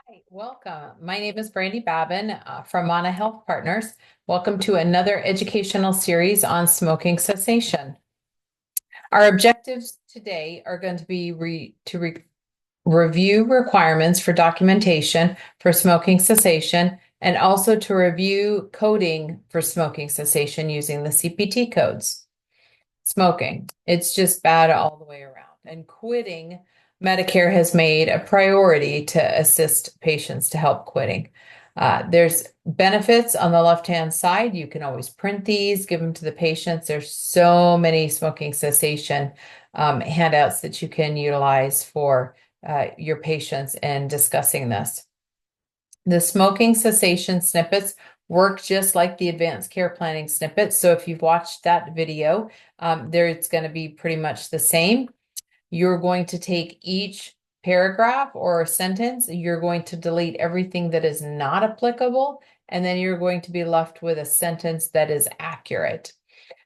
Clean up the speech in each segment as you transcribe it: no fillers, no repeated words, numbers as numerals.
Hi, welcome. My name is Brandy Babin from Mana Health Partners. Welcome to another educational series on smoking cessation. Our objectives today are going to be review requirements for documentation for smoking cessation and also to review coding for smoking cessation using the CPT codes. Smoking, it's just bad all the way around. And quitting, Medicare has made a priority to assist patients to help quitting. There's benefits on the left-hand side. You can always print these, give them to the patients. There's so many smoking cessation handouts that you can utilize for your patients in discussing this. The smoking cessation snippets work just like the advanced care planning snippets. So if you've watched that video, there it's going to be pretty much the same. You're going to take each paragraph or sentence, you're going to delete everything that is not applicable, and then you're going to be left with a sentence that is accurate.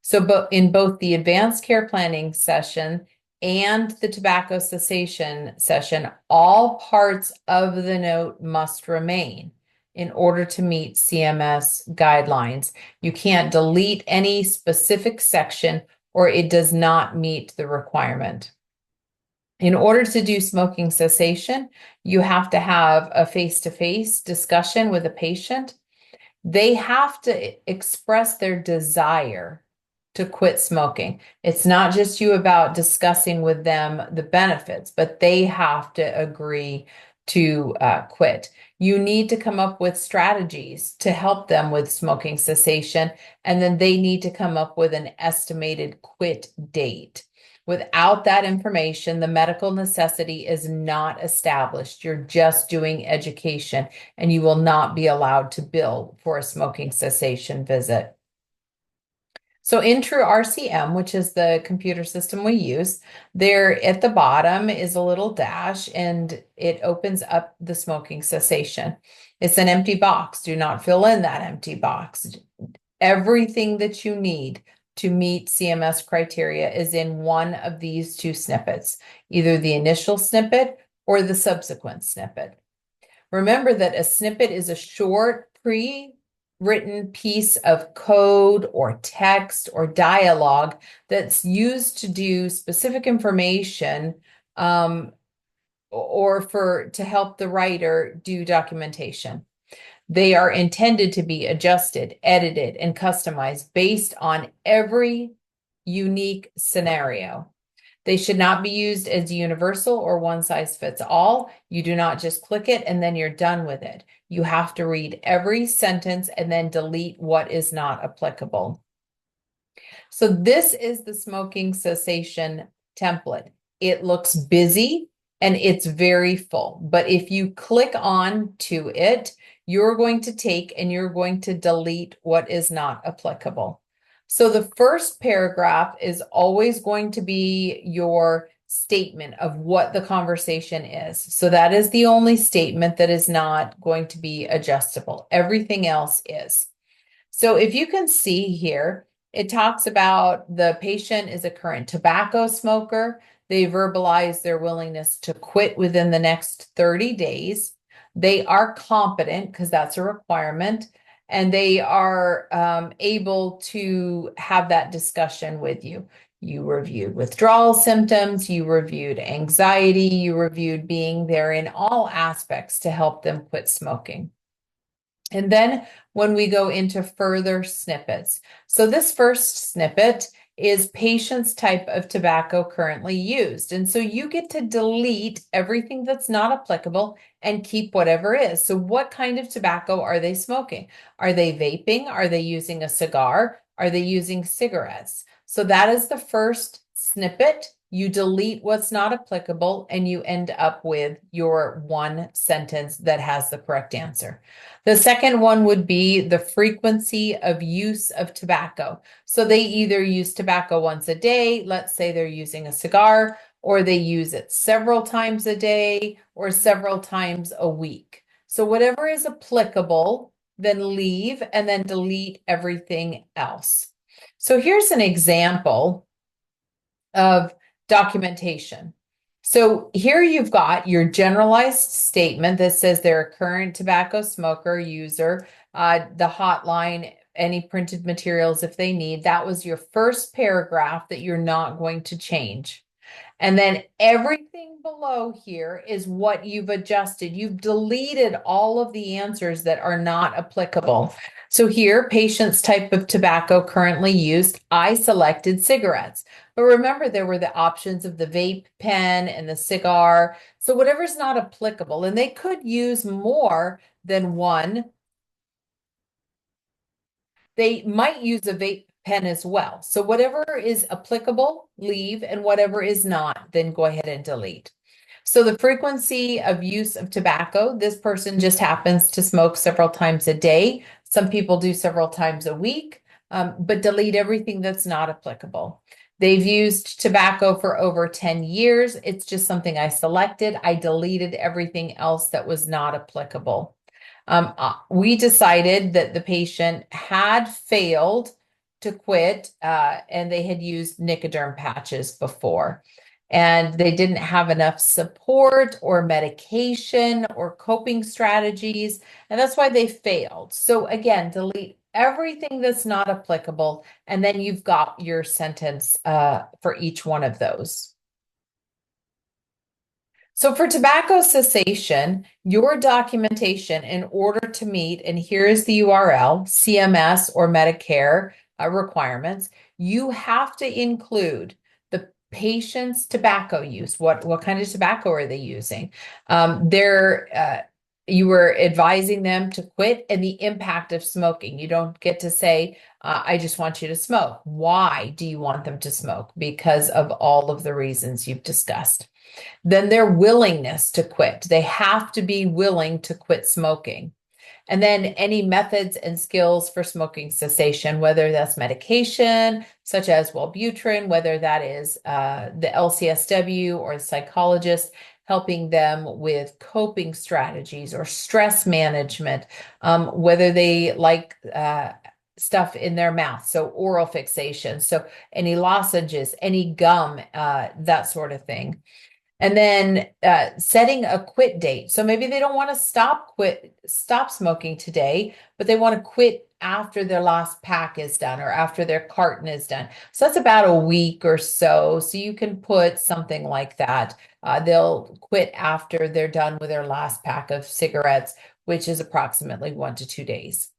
So in both the advanced care planning session and the tobacco cessation session, all parts of the note must remain in order to meet CMS guidelines. You can't delete any specific section or it does not meet the requirement. In order to do smoking cessation, you have to have a face-to-face discussion with a patient. They have to express their desire to quit smoking. It's not just you about discussing with them the benefits, but they have to agree to quit. You need to come up with strategies to help them with smoking cessation, and then they need to come up with an estimated quit date. Without that information, the medical necessity is not established. You're just doing education, and you will not be allowed to bill for a smoking cessation visit. So in True RCM, which is the computer system we use, there at the bottom is a little dash and it opens up the smoking cessation. It's an empty box. Do not fill in that empty box. Everything that you need to meet CMS criteria is in one of these two snippets, either the initial snippet or the subsequent snippet. Remember that a snippet is a short pre-written piece of code or text or dialogue that's used to do specific information or to help the writer do documentation. They are intended to be adjusted, edited, and customized based on every unique scenario. They should not be used as universal or one size fits all. You do not just click it and then you're done with it. You have to read every sentence and then delete what is not applicable. So this is the smoking cessation template. It looks busy and it's very full, but if you click on to it, you're going to take and you're going to delete what is not applicable. So the first paragraph is always going to be your statement of what the conversation is. So that is the only statement that is not going to be adjustable. Everything else is. So if you can see here, it talks about the patient is a current tobacco smoker. They verbalize their willingness to quit within the next 30 days. They are competent because that's a requirement, and they are able to have that discussion with you. You reviewed withdrawal symptoms, you reviewed anxiety, you reviewed being there in all aspects to help them quit smoking. And then when we go into further snippets, so this first snippet is patient's type of tobacco currently used. And so you get to delete everything that's not applicable and keep whatever is. So what kind of tobacco are they smoking? Are they vaping? Are they using a cigar? Are they using cigarettes? So that is the first snippet. You delete what's not applicable and you end up with your one sentence that has the correct answer. The second one would be the frequency of use of tobacco. So they either use tobacco once a day, let's say they're using a cigar, or they use it several times a day or several times a week. So whatever is applicable, then leave and then delete everything else. So here's an example of documentation. So here you've got your generalized statement that says they're a current tobacco smoker user, the hotline, any printed materials if they need. That was your first paragraph that you're not going to change. And then everything below here is what you've adjusted. You've deleted all of the answers that are not applicable. So here, patient's type of tobacco currently used, I selected cigarettes. But remember, there were the options of the vape pen and the cigar. So whatever's not applicable, and they could use more than one. They might use a vape pen as well. So whatever is applicable, leave, and whatever is not, then go ahead and delete. So the frequency of use of tobacco, this person just happens to smoke several times a day. Some people do several times a week, but delete everything that's not applicable. They've used tobacco for over 10 years. It's just something I selected. I deleted everything else that was not applicable. We decided that the patient had failed to quit and they had used Nicoderm patches before. And they didn't have enough support or medication or coping strategies. And that's why they failed. So again, delete everything that's not applicable. And then you've got your sentence for each one of those. So for tobacco cessation, your documentation in order to meet, and here is the URL, CMS or Medicare requirements, you have to include the patient's tobacco use. What kind of tobacco are they using? You were advising them to quit and the impact of smoking. You don't get to say, I just want you to smoke. Why do you want them to smoke? Because of all of the reasons you've discussed. Then their willingness to quit. They have to be willing to quit smoking. And then any methods and skills for smoking cessation, whether that's medication, such as Wellbutrin, whether that is the LCSW or the psychologist, helping them with coping strategies or stress management, whether they like stuff in their mouth, so oral fixation, so any lozenges, any gum, that sort of thing. And then setting a quit date. So maybe they don't want to stop smoking today, but they want to quit after their last pack is done or after their carton is done. So that's about a week or so. So you can put something like that. They'll quit after they're done with their last pack of cigarettes, which is approximately 1 to 2 days.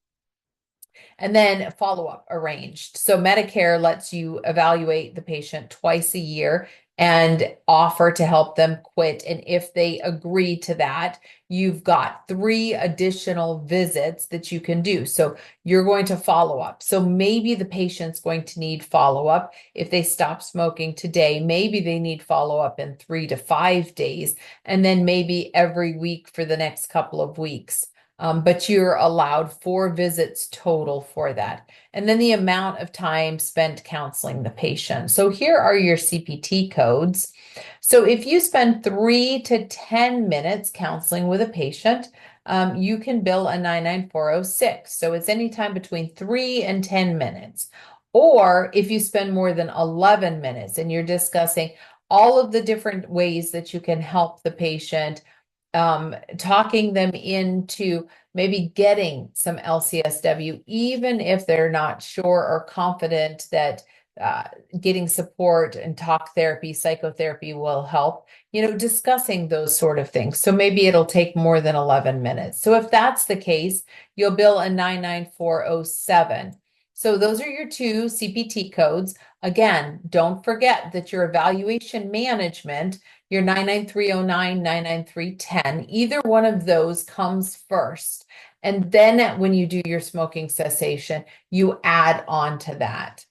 And then follow-up arranged. So Medicare lets you evaluate the patient twice a year and offer to help them quit. And if they agree to that, you've got 3 additional visits that you can do. So you're going to follow up. So maybe the patient's going to need follow-up. If they stop smoking today, maybe they need follow-up in 3 to 5 days, and then maybe every week for the next couple of weeks. But you're allowed 4 visits total for that. And then the amount of time spent counseling the patient. So here are your CPT codes. So if you spend 3 to 10 minutes counseling with a patient, you can bill a 99406. So it's anytime between 3 and 10 minutes. Or if you spend more than 11 minutes and you're discussing all of the different ways that you can help the patient, talking them into maybe getting some LCSW, even if they're not sure or confident that getting support and talk therapy, psychotherapy will help, discussing those sort of things. So maybe it'll take more than 11 minutes. So if that's the case, you'll bill a 99407. So those are your 2 CPT codes. Again, don't forget that your evaluation management, your 99309, 99310, either one of those comes first. And then when you do your smoking cessation, you add on to that.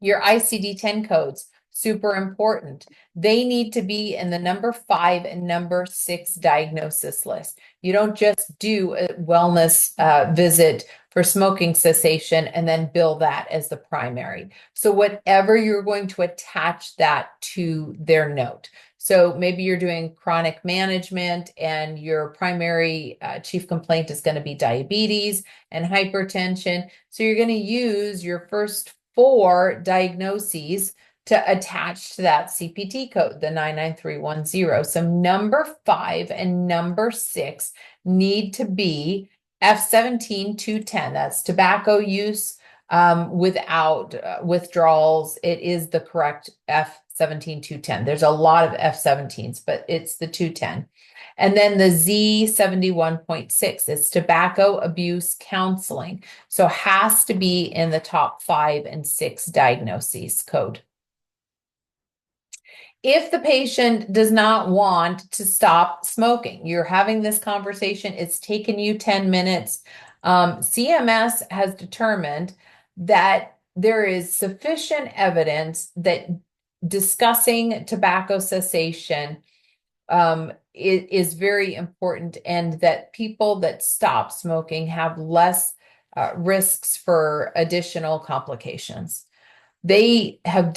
Your ICD-10 codes, super important. They need to be in the number 5 and number 6 diagnosis list. You don't just do a wellness visit for smoking cessation and then bill that as the primary. So whatever you're going to attach that to their note. So maybe you're doing chronic management and your primary chief complaint is going to be diabetes and hypertension. So you're going to use your first 4 diagnoses to attach to that CPT code, the 99310. So number 5 and number 6 need to be F17210. That's tobacco use without withdrawals. It is the correct F17210. There's a lot of F17s, but it's the 210. And then the Z71.6 is tobacco abuse counseling. So has to be in the top 5 and 6 diagnoses code. If the patient does not want to stop smoking, you're having this conversation, it's taken you 10 minutes. CMS has determined that there is sufficient evidence that discussing tobacco cessation is very important, and that people that stop smoking have less risks for additional complications. They have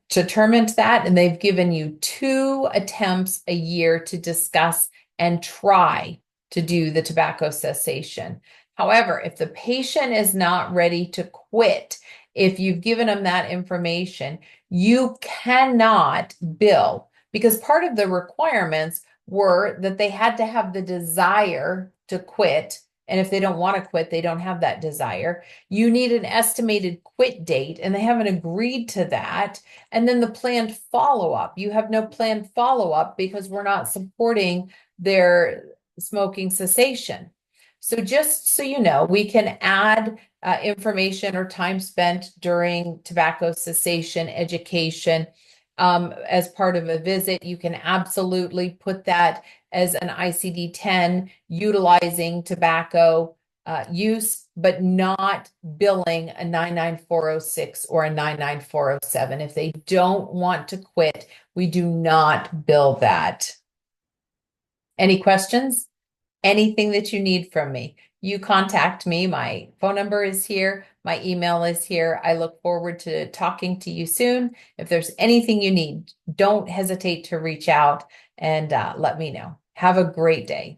determined that, and they've given you 2 attempts a year to discuss and try to do the tobacco cessation. However, if the patient is not ready to quit, if you've given them that information, you cannot bill, because part of the requirements were that they had to have the desire to quit. And if they don't want to quit, they don't have that desire. You need an estimated quit date, and they haven't agreed to that. And then the planned follow-up. You have no planned follow-up because we're not supporting their smoking cessation. So just so you know, we can add information or time spent during tobacco cessation education as part of a visit. You can absolutely put that as an ICD-10 utilizing tobacco use, but not billing a 99406 or a 99407. If they don't want to quit, we do not bill that. Any questions? Anything that you need from me, you contact me. My phone number is here. My email is here. I look forward to talking to you soon. If there's anything you need, don't hesitate to reach out and let me know. Have a great day.